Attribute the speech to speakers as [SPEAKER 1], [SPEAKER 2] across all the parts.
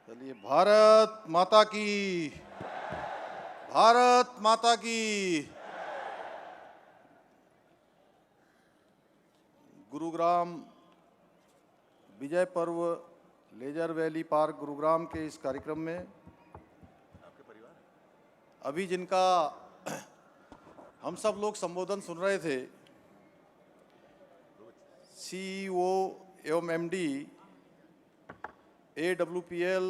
[SPEAKER 1] चलिए, भारत माता की, भारत माता की। गुरुग्राम विजय पर्व लेजर वैली पार्क गुरुग्राम के इस कार्यक्रम में अभी जिनका हम सब लोग संबोधन सुन रहे थे, सीईओ एवं एमडी AWPL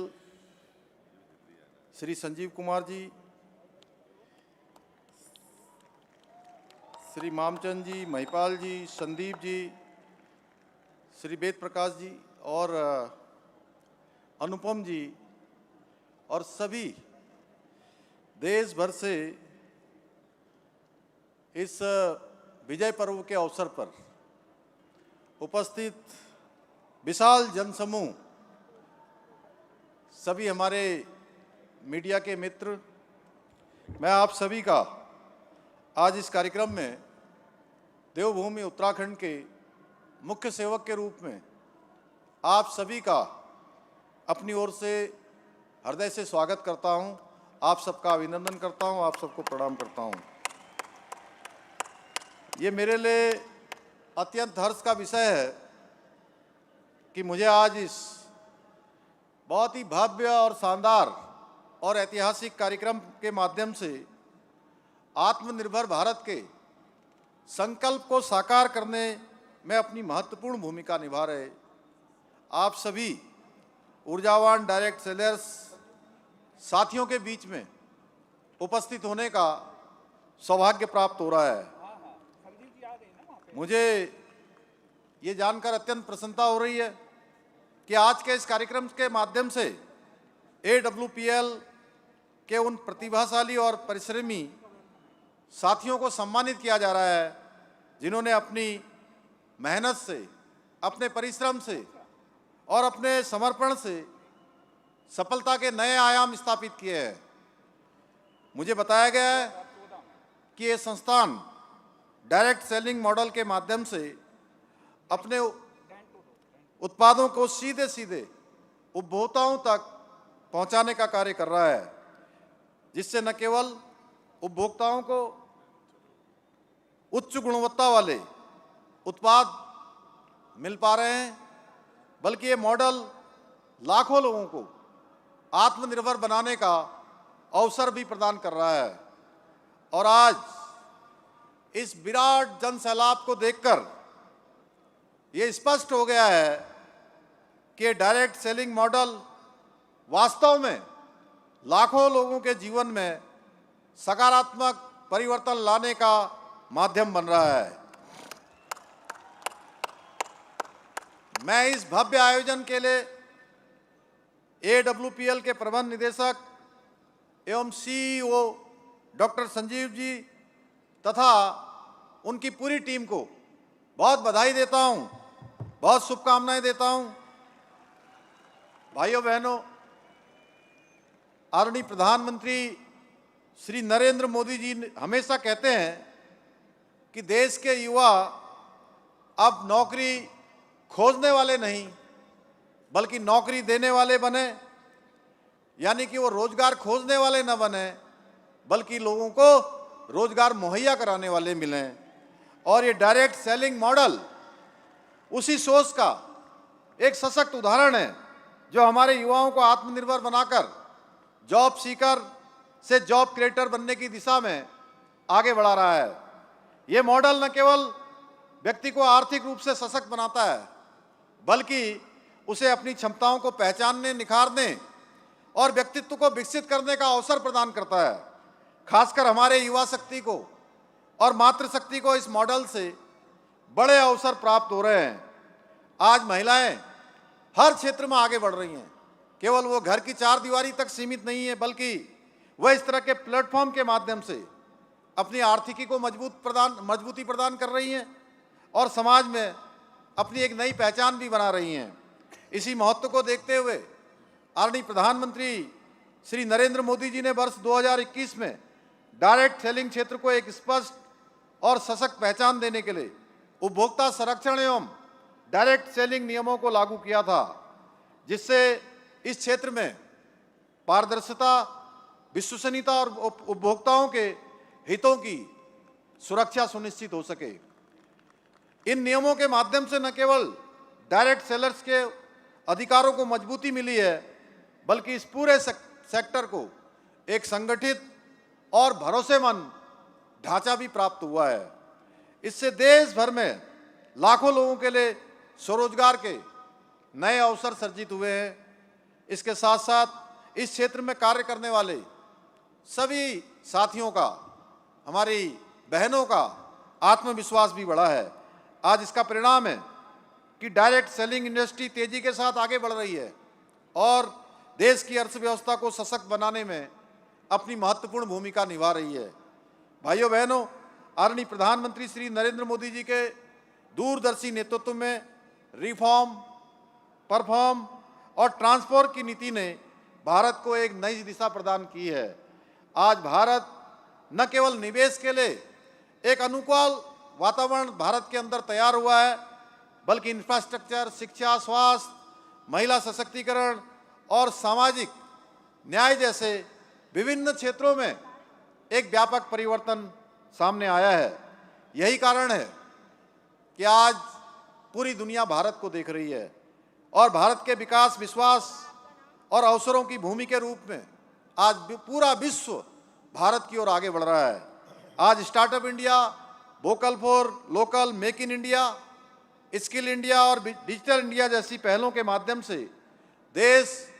[SPEAKER 1] श्री संजीव कुमार जी, श्री मामचंद जी, महिपाल जी, संदीप जी, श्री वेद प्रकाश जी और अनुपम जी और सभी देश भर से इस विजय पर्व के अवसर पर उपस्थित विशाल जनसमूह, सभी हमारे मीडिया के मित्र, मैं आप सभी का आज इस कार्यक्रम में देवभूमि उत्तराखंड के मुख्य सेवक के रूप में आप सभी का अपनी ओर से हृदय से स्वागत करता हूं। आप सबका अभिनंदन करता हूं, आप सबको प्रणाम करता हूं। ये मेरे लिए अत्यंत हर्ष का विषय है कि मुझे आज इस बहुत ही भव्य और शानदार और ऐतिहासिक कार्यक्रम के माध्यम से आत्मनिर्भर भारत के संकल्प को साकार करने में अपनी महत्वपूर्ण भूमिका निभा रहे आप सभी ऊर्जावान डायरेक्ट सेलर्स साथियों के बीच में उपस्थित होने का सौभाग्य प्राप्त हो रहा है। मुझे ये जानकर अत्यंत प्रसन्नता हो रही है कि आज के इस कार्यक्रम के माध्यम से AWPL के उन प्रतिभाशाली और परिश्रमी साथियों को सम्मानित किया जा रहा है जिन्होंने अपनी मेहनत से, अपने परिश्रम से और अपने समर्पण से सफलता के नए आयाम स्थापित किए हैं। मुझे बताया गया है कि ये संस्थान डायरेक्ट सेलिंग मॉडल के माध्यम से अपने उत्पादों को सीधे सीधे उपभोक्ताओं तक पहुंचाने का कार्य कर रहा है, जिससे न केवल उपभोक्ताओं को उच्च गुणवत्ता वाले उत्पाद मिल पा रहे हैं, बल्कि ये मॉडल लाखों लोगों को आत्मनिर्भर बनाने का अवसर भी प्रदान कर रहा है। और आज इस विराट जन सैलाब को देखकर ये स्पष्ट हो गया है कि डायरेक्ट सेलिंग मॉडल वास्तव में लाखों लोगों के जीवन में सकारात्मक परिवर्तन लाने का माध्यम बन रहा है। मैं इस भव्य आयोजन के लिए AWPL के प्रबंध निदेशक एवं CEO डॉक्टर संजीव जी तथा उनकी पूरी टीम को बहुत बधाई देता हूं, बहुत शुभकामनाएं देता हूं। भाइयों बहनों, आदरणीय प्रधानमंत्री श्री नरेंद्र मोदी जी हमेशा कहते हैं कि देश के युवा अब नौकरी खोजने वाले नहीं बल्कि नौकरी देने वाले बने, यानी कि वो रोजगार खोजने वाले न बने बल्कि लोगों को रोजगार मुहैया कराने वाले मिलें। और ये डायरेक्ट सेलिंग मॉडल उसी सोच का एक सशक्त उदाहरण है जो हमारे युवाओं को आत्मनिर्भर बनाकर जॉब सीकर से जॉब क्रिएटर बनने की दिशा में आगे बढ़ा रहा है। ये मॉडल न केवल व्यक्ति को आर्थिक रूप से सशक्त बनाता है बल्कि उसे अपनी क्षमताओं को पहचानने, निखारने और व्यक्तित्व को विकसित करने का अवसर प्रदान करता है। खासकर हमारे युवा शक्ति को और मातृशक्ति को इस मॉडल से बड़े अवसर प्राप्त हो रहे हैं। आज महिलाएं हर क्षेत्र में आगे बढ़ रही हैं, केवल वो घर की चार दीवारी तक सीमित नहीं है बल्कि वह इस तरह के प्लेटफॉर्म के माध्यम से अपनी आर्थिकी को मजबूती प्रदान कर रही हैं और समाज में अपनी एक नई पहचान भी बना रही हैं। इसी महत्व को देखते हुए आदरणीय प्रधानमंत्री श्री नरेंद्र मोदी जी ने वर्ष 2021 में डायरेक्ट सेलिंग क्षेत्र को एक स्पष्ट और सशक्त पहचान देने के लिए उपभोक्ता संरक्षण एवं डायरेक्ट सेलिंग नियमों को लागू किया था, जिससे इस क्षेत्र में पारदर्शिता, विश्वसनीयता और उपभोक्ताओं के हितों की सुरक्षा सुनिश्चित हो सके। इन नियमों के माध्यम से न केवल डायरेक्ट सेलर्स के अधिकारों को मजबूती मिली है, बल्कि इस पूरे सेक्टर को एक संगठित और भरोसेमंद ढांचा भी प्राप्त हुआ है। इससे देश भर में लाखों लोगों के लिए स्वरोजगार के नए अवसर सर्जित हुए हैं। इसके साथ साथ इस क्षेत्र में कार्य करने वाले सभी साथियों का, हमारी बहनों का आत्मविश्वास भी बढ़ा है। आज इसका परिणाम है कि डायरेक्ट सेलिंग इंडस्ट्री तेजी के साथ आगे बढ़ रही है और देश की अर्थव्यवस्था को सशक्त बनाने में अपनी महत्वपूर्ण भूमिका निभा रही है। भाइयों बहनों, आदरणीय प्रधानमंत्री श्री नरेंद्र मोदी जी के दूरदर्शी नेतृत्व में रिफॉर्म, परफॉर्म और ट्रांसफॉर्म की नीति ने भारत को एक नई दिशा प्रदान की है। आज भारत न केवल निवेश के लिए एक अनुकूल वातावरण भारत के अंदर तैयार हुआ है, बल्कि इंफ्रास्ट्रक्चर, शिक्षा, स्वास्थ्य, महिला सशक्तिकरण और सामाजिक न्याय जैसे विभिन्न क्षेत्रों में एक व्यापक परिवर्तन सामने आया है। यही कारण है कि आज पूरी दुनिया भारत को देख रही है और भारत के विकास, विश्वास और अवसरों की भूमि के रूप में आज पूरा विश्व भारत की ओर आगे बढ़ रहा है। आज startup India, vocal for local, make in India, skill India और डिजिटल इंडिया जैसी पहलों के माध्यम से देश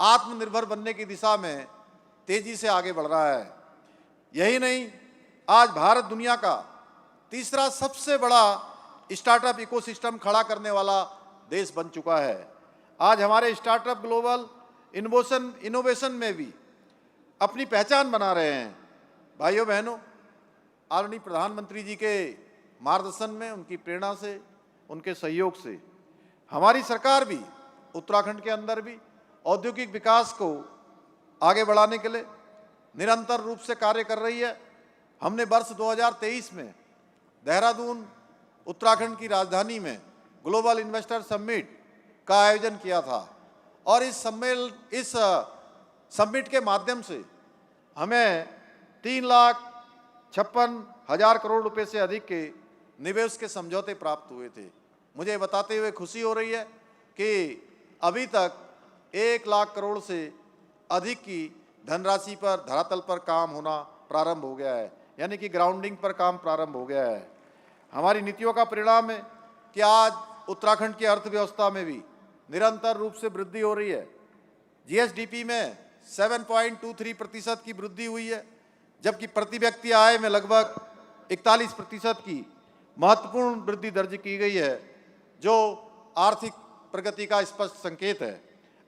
[SPEAKER 1] आत्मनिर्भर बनने की दिशा में तेजी से आगे बढ़ रहा है। यही नहीं, आज भारत दुनिया का तीसरा सबसे बड़ा स्टार्टअप इकोसिस्टम खड़ा करने वाला देश बन चुका है। आज हमारे स्टार्टअप ग्लोबल इनोवेशन में भी अपनी पहचान बना रहे हैं। भाइयों बहनों, आदरणीय प्रधानमंत्री जी के मार्गदर्शन में, उनकी प्रेरणा से, उनके सहयोग से हमारी सरकार भी उत्तराखंड के अंदर भी औद्योगिक विकास को आगे बढ़ाने के लिए निरंतर रूप से कार्य कर रही है। हमने वर्ष 2023 में देहरादून, उत्तराखंड की राजधानी में ग्लोबल इन्वेस्टर समिट का आयोजन किया था और इस समिट के माध्यम से हमें 3,56,000 करोड़ रुपए से अधिक के निवेश के समझौते प्राप्त हुए थे। मुझे बताते हुए खुशी हो रही है कि अभी तक 1 लाख करोड़ से अधिक की धनराशि पर धरातल पर काम होना प्रारंभ हो गया है, यानी कि ग्राउंडिंग पर काम प्रारंभ हो गया है। हमारी नीतियों का परिणाम है कि आज उत्तराखंड की अर्थव्यवस्था में भी निरंतर रूप से वृद्धि हो रही है। जीएसडीपी में 7.23% की वृद्धि हुई है, जबकि प्रति व्यक्ति आय में लगभग 41% की महत्वपूर्ण वृद्धि दर्ज की गई है, जो आर्थिक प्रगति का स्पष्ट संकेत है।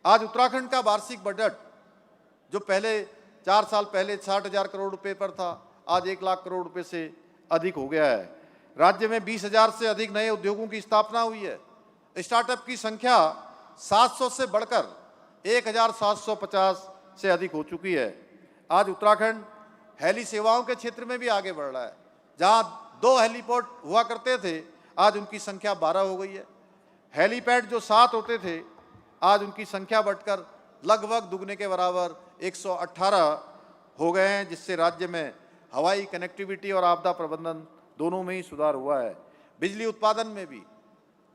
[SPEAKER 1] आज उत्तराखंड का वार्षिक बजट, जो पहले 4 साल पहले 60,000 करोड़ रुपए पर था, आज 1 लाख करोड़ रुपए से अधिक हो गया है। राज्य में 20,000 से अधिक नए उद्योगों की स्थापना हुई है। स्टार्टअप की संख्या 700 से बढ़कर 1,750 से अधिक हो चुकी है। आज उत्तराखंड हेली सेवाओं के क्षेत्र में भी आगे बढ़ रहा है। जहां 2 हेलीपोर्ट हुआ करते थे, आज उनकी संख्या 12 हो गई है। हेलीपैड जो 7 होते थे, आज उनकी संख्या बढ़कर लगभग दुगने के बराबर 118 हो गए हैं, जिससे राज्य में हवाई कनेक्टिविटी और आपदा प्रबंधन दोनों में ही सुधार हुआ है। बिजली उत्पादन में भी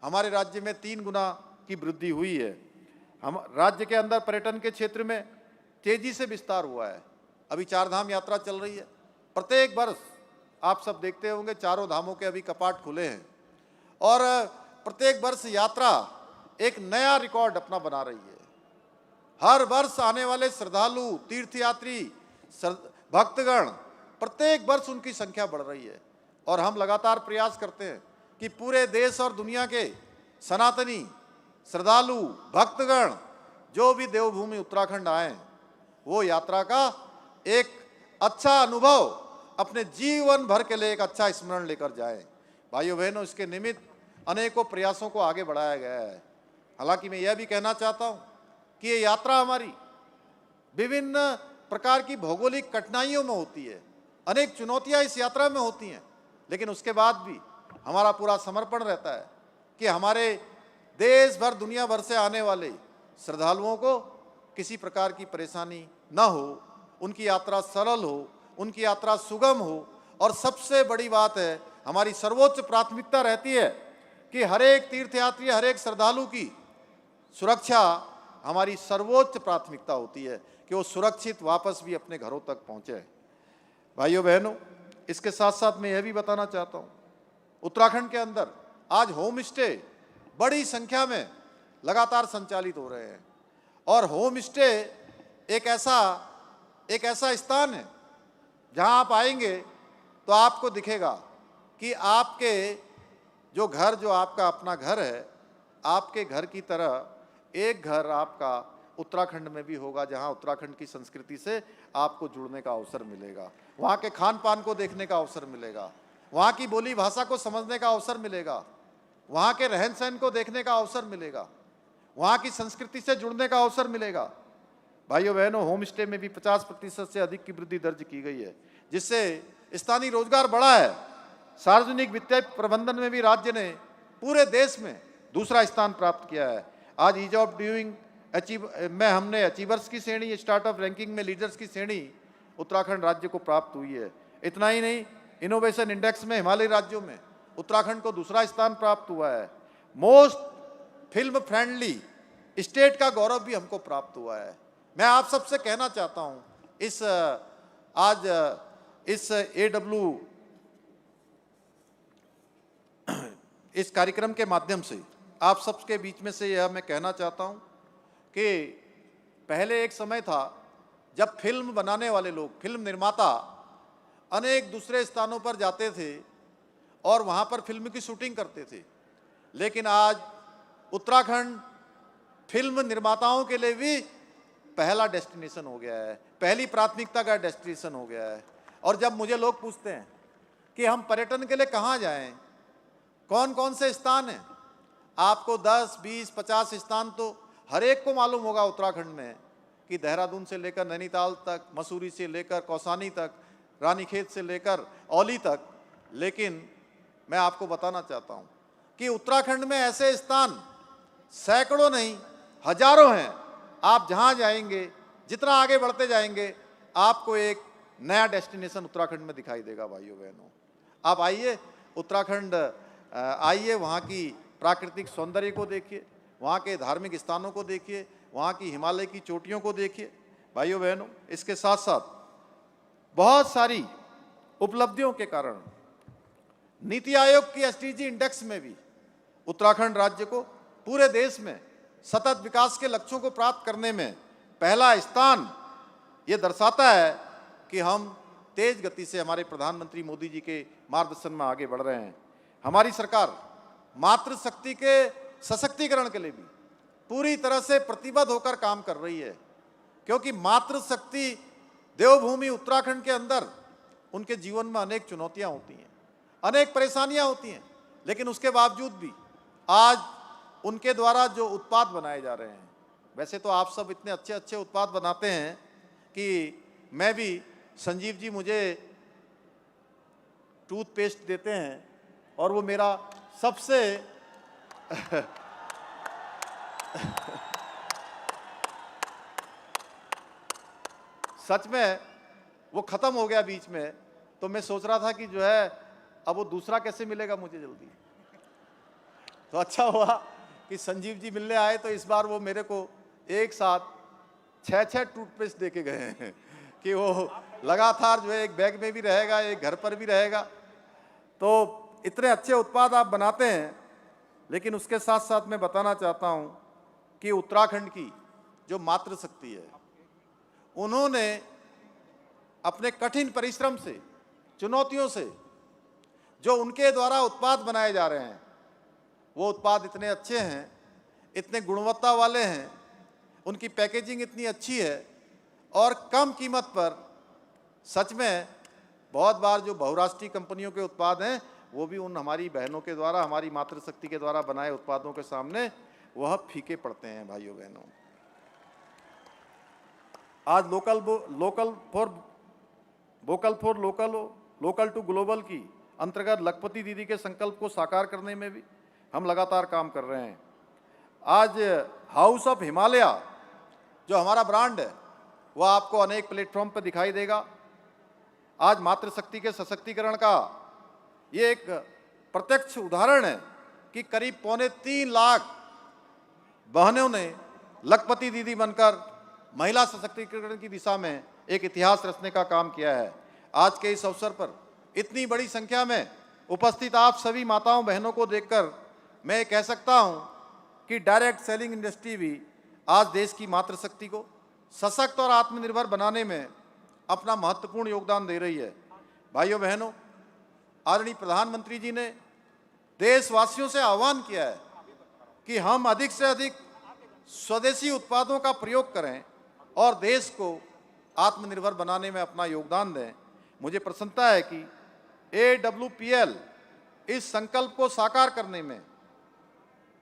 [SPEAKER 1] हमारे राज्य में 3 गुना की वृद्धि हुई है। हम राज्य के अंदर पर्यटन के क्षेत्र में तेजी से विस्तार हुआ है। अभी 4 धाम यात्रा चल रही है। प्रत्येक वर्ष आप सब देखते होंगे, चारों धामों के अभी कपाट खुले हैं और प्रत्येक वर्ष यात्रा एक नया रिकॉर्ड अपना बना रही है। हर वर्ष आने वाले श्रद्धालु, तीर्थयात्री, भक्तगण, प्रत्येक वर्ष उनकी संख्या बढ़ रही है और हम लगातार प्रयास करते हैं कि पूरे देश और दुनिया के सनातनी श्रद्धालु, भक्तगण जो भी देवभूमि उत्तराखंड आए, वो यात्रा का एक अच्छा अनुभव अपने जीवन भर के लिए एक अच्छा स्मरण लेकर जाएं। भाइयों बहनों, इसके निमित्त अनेकों प्रयासों को आगे बढ़ाया गया है। हालांकि मैं यह भी कहना चाहता हूं कि ये यात्रा हमारी विभिन्न प्रकार की भौगोलिक कठिनाइयों में होती है, अनेक चुनौतियां इस यात्रा में होती हैं, लेकिन उसके बाद भी हमारा पूरा समर्पण रहता है कि हमारे देश भर, दुनिया भर से आने वाले श्रद्धालुओं को किसी प्रकार की परेशानी ना हो, उनकी यात्रा सरल हो, उनकी यात्रा सुगम हो। और सबसे बड़ी बात है, हमारी सर्वोच्च प्राथमिकता रहती है कि हर एक तीर्थयात्री, हर एक श्रद्धालु की सुरक्षा हमारी सर्वोच्च प्राथमिकता होती है कि वो सुरक्षित वापस भी अपने घरों तक पहुंचे। भाइयों बहनों, इसके साथ साथ मैं यह भी बताना चाहता हूं, उत्तराखंड के अंदर आज होम स्टे बड़ी संख्या में लगातार संचालित हो रहे हैं। और होम स्टे एक ऐसा स्थान है जहां आप आएंगे तो आपको दिखेगा कि आपके जो आपका अपना घर है, आपके घर की तरह एक घर आपका उत्तराखंड में भी होगा, जहां उत्तराखंड की संस्कृति से आपको जुड़ने का अवसर मिलेगा, वहां के खान पान को देखने का अवसर मिलेगा, वहां की बोली भाषा को समझने का अवसर मिलेगा, वहां के रहन सहन को देखने का अवसर मिलेगा, वहां की संस्कृति से जुड़ने का अवसर मिलेगा। भाइयों बहनों, होम स्टे में भी 50% से अधिक की वृद्धि दर्ज की गई है, जिससे स्थानीय रोजगार बढ़ा है। सार्वजनिक वित्तीय प्रबंधन में भी राज्य ने पूरे देश में दूसरा स्थान प्राप्त किया है। आज ईज ऑफ डूइंग में हमने अचीवर्स की श्रेणी, स्टार्टअप रैंकिंग में लीडर्स की श्रेणी उत्तराखंड राज्य को प्राप्त हुई है। इतना ही नहीं, इनोवेशन इंडेक्स में हिमालयी राज्यों में उत्तराखंड को दूसरा स्थान प्राप्त हुआ है। मोस्ट फिल्म फ्रेंडली स्टेट का गौरव भी हमको प्राप्त हुआ है। मैं आप सबसे कहना चाहता हूं, इस कार्यक्रम के माध्यम से आप सबके बीच में से यह मैं कहना चाहता हूं कि पहले एक समय था जब फिल्म बनाने वाले लोग, फिल्म निर्माता अनेक दूसरे स्थानों पर जाते थे और वहां पर फिल्म की शूटिंग करते थे। लेकिन आज उत्तराखंड फिल्म निर्माताओं के लिए भी पहला डेस्टिनेशन हो गया है, पहली प्राथमिकता का डेस्टिनेशन हो गया है। और जब मुझे लोग पूछते हैं कि हम पर्यटन के लिए कहाँ जाएं, कौन कौन से स्थान हैं, आपको 10, 20, 50 स्थान तो हर एक को मालूम होगा उत्तराखंड में, कि देहरादून से लेकर नैनीताल तक, मसूरी से लेकर कौसानी तक, रानीखेत से लेकर औली तक। लेकिन मैं आपको बताना चाहता हूं कि उत्तराखंड में ऐसे स्थान सैकड़ों नहीं हजारों हैं। आप जहां जाएंगे, जितना आगे बढ़ते जाएंगे, आपको एक नया डेस्टिनेशन उत्तराखंड में दिखाई देगा। भाइयों बहनों, आप आइए उत्तराखंड, आइए वहाँ की प्राकृतिक सौंदर्य को देखिए, वहाँ के धार्मिक स्थानों को देखिए, वहाँ की हिमालय की चोटियों को देखिए। भाइयों बहनों, इसके साथ साथ बहुत सारी उपलब्धियों के कारण नीति आयोग की एसडीजी इंडेक्स में भी उत्तराखंड राज्य को पूरे देश में सतत विकास के लक्ष्यों को प्राप्त करने में पहला स्थान ये दर्शाता है कि हम तेज गति से हमारे प्रधानमंत्री मोदी जी के मार्गदर्शन में आगे बढ़ रहे हैं। हमारी सरकार मातृशक्ति के सशक्तिकरण के लिए भी पूरी तरह से प्रतिबद्ध होकर काम कर रही है, क्योंकि मातृशक्ति देवभूमि उत्तराखंड के अंदर उनके जीवन में अनेक चुनौतियां होती हैं, अनेक परेशानियां होती हैं, लेकिन उसके बावजूद भी आज उनके द्वारा जो उत्पाद बनाए जा रहे हैं, वैसे तो आप सब इतने अच्छे अच्छे उत्पाद बनाते हैं कि मैं भी, संजीव जी मुझे टूथपेस्ट देते हैं और वो मेरा सबसे सच में वो खत्म हो गया बीच में, तो मैं सोच रहा था कि जो है अब वो दूसरा कैसे मिलेगा मुझे जल्दी। तो अच्छा हुआ कि संजीव जी मिलने आए, तो इस बार वो मेरे को एक साथ 6 टूथपेस्ट दे के गए हैं कि वो लगातार जो है एक बैग में भी रहेगा, एक घर पर भी रहेगा। तो इतने अच्छे उत्पाद आप बनाते हैं, लेकिन उसके साथ साथ मैं बताना चाहता हूं कि उत्तराखंड की जो मातृशक्ति है, उन्होंने अपने कठिन परिश्रम से, चुनौतियों से जो उनके द्वारा उत्पाद बनाए जा रहे हैं, वो उत्पाद इतने अच्छे हैं, इतने गुणवत्ता वाले हैं, उनकी पैकेजिंग इतनी अच्छी है और कम कीमत पर। सच में बहुत बार जो बहुराष्ट्रीय कंपनियों के उत्पाद हैं, वो भी उन हमारी बहनों के द्वारा, हमारी मातृशक्ति के द्वारा बनाए उत्पादों के सामने वह फीके पड़ते हैं। भाइयों बहनों, आज vocal for local to global की अंतर्गत लखपति दीदी के संकल्प को साकार करने में भी हम लगातार काम कर रहे हैं। आज हाउस ऑफ हिमालय जो हमारा ब्रांड है वह आपको अनेक प्लेटफॉर्म पर दिखाई देगा। आज मातृशक्ति के सशक्तिकरण का ये एक प्रत्यक्ष उदाहरण है कि करीब 2.25 लाख बहनों ने लखपति दीदी बनकर महिला सशक्तिकरण की दिशा में एक इतिहास रचने का काम किया है। आज के इस अवसर पर इतनी बड़ी संख्या में उपस्थित आप सभी माताओं बहनों को देखकर मैं कह सकता हूं कि डायरेक्ट सेलिंग इंडस्ट्री भी आज देश की मातृशक्ति को सशक्त और आत्मनिर्भर बनाने में अपना महत्वपूर्ण योगदान दे रही है। भाइयों बहनों, आदरणीय प्रधानमंत्री जी ने देशवासियों से आह्वान किया है कि हम अधिक से अधिक स्वदेशी उत्पादों का प्रयोग करें और देश को आत्मनिर्भर बनाने में अपना योगदान दें। मुझे प्रसन्नता है कि AWPL इस संकल्प को साकार करने में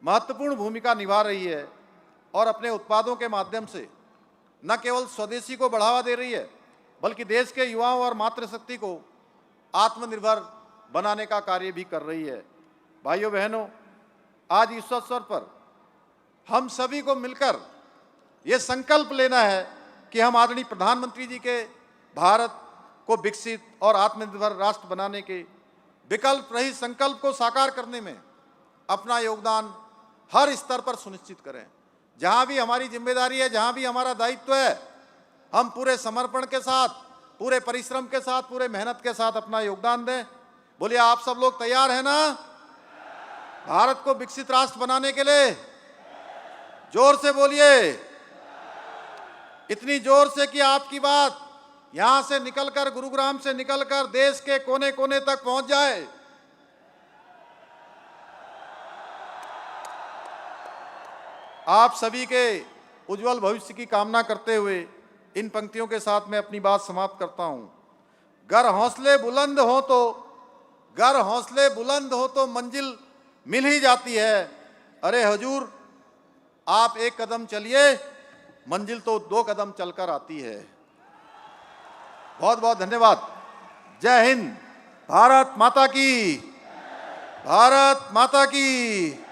[SPEAKER 1] महत्वपूर्ण भूमिका निभा रही है और अपने उत्पादों के माध्यम से न केवल स्वदेशी को बढ़ावा दे रही है बल्कि देश के युवाओं और मातृशक्ति को आत्मनिर्भर बनाने का कार्य भी कर रही है। भाइयों बहनों, आज इस अवसर पर हम सभी को मिलकर ये संकल्प लेना है कि हम आदरणीय प्रधानमंत्री जी के भारत को विकसित और आत्मनिर्भर राष्ट्र बनाने के विकल्प रहित संकल्प को साकार करने में अपना योगदान हर स्तर पर सुनिश्चित करें। जहां भी हमारी जिम्मेदारी है, जहां भी हमारा दायित्व है, हम पूरे समर्पण के साथ, पूरे परिश्रम के साथ, पूरे मेहनत के साथ अपना योगदान दें। बोलिए, आप सब लोग तैयार हैं ना भारत को विकसित राष्ट्र बनाने के लिए? जोर से बोलिए, इतनी जोर से कि आपकी बात यहां से निकलकर, गुरुग्राम से निकलकर देश के कोने कोने तक पहुंच जाए। आप सभी के उज्जवल भविष्य की कामना करते हुए इन पंक्तियों के साथ मैं अपनी बात समाप्त करता हूं। गर हौसले बुलंद हो तो मंजिल मिल ही जाती है। अरे हुजूर, आप एक कदम चलिए, मंजिल तो 2 कदम चलकर आती है। बहुत बहुत धन्यवाद। जय हिंद। भारत माता की, भारत माता की।